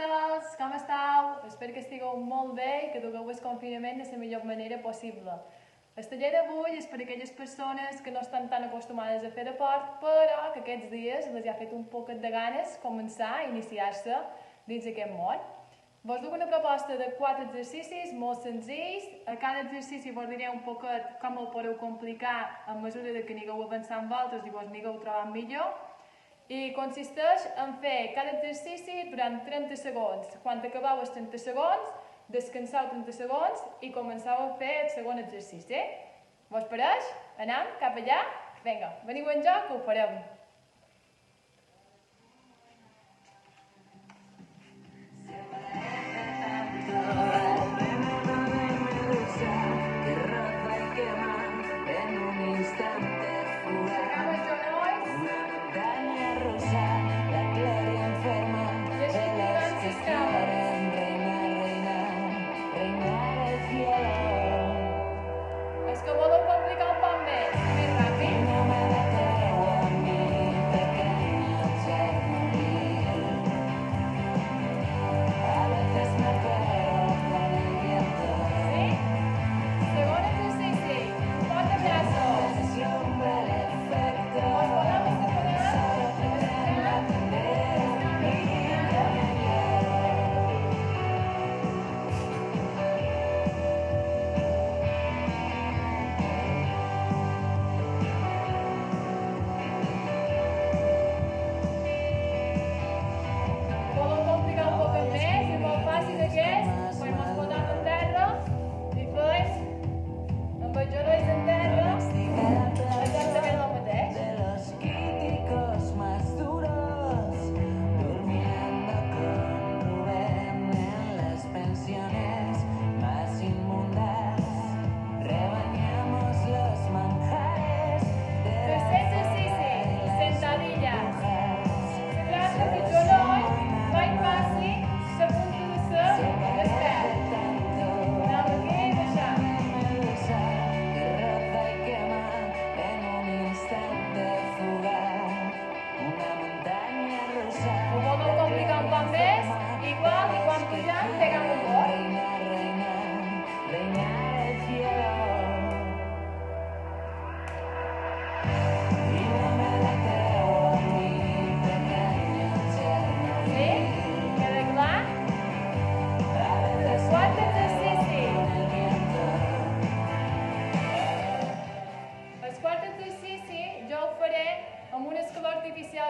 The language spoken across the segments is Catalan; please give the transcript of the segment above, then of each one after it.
hostes, com esteu? Espero que estigueu molt bé i que dugueu el confinament de la millor manera possible. El taller d'avui és per a aquelles persones que no estan tan acostumades a fer esport, però que aquests dies els ha fet un poquet de ganes començar a iniciar-se dins aquest món. Vos duc una proposta de 4 exercicis molt senzills. A cada exercici vos diré un poquet com el podeu complicar a mesura que anigueu avançant vosaltres i vos anigueu trobant millor. I consisteix en fer cada exercici durant 30 segons. Quan acabeu els 30 segons, descanseu 30 segons i comenceu a fer el segon exercici. Vos pareix? Anem cap allà? Vinga, veniu en joc que ho farem.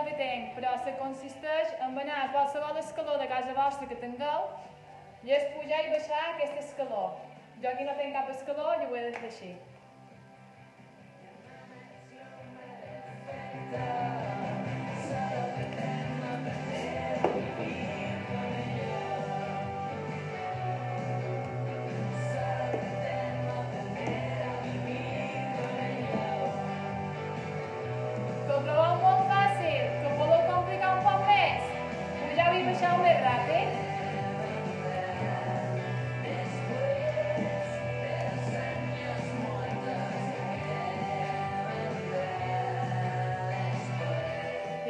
Que tenc, però se consisteix en anar a qualsevol escaló de casa vostra que tingueu i és pujar i baixar aquest escaló. Jo aquí no tinc cap escaló i ho he de fer així.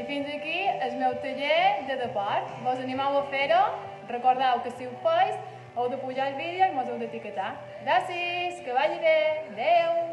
I fins aquí el meu taller de deport. Vos animeu a fer-ho. Recordeu que si ho feis heu de pujar el vídeo i mos heu d'etiquetar. Gràcies, que vagi bé. Adéu.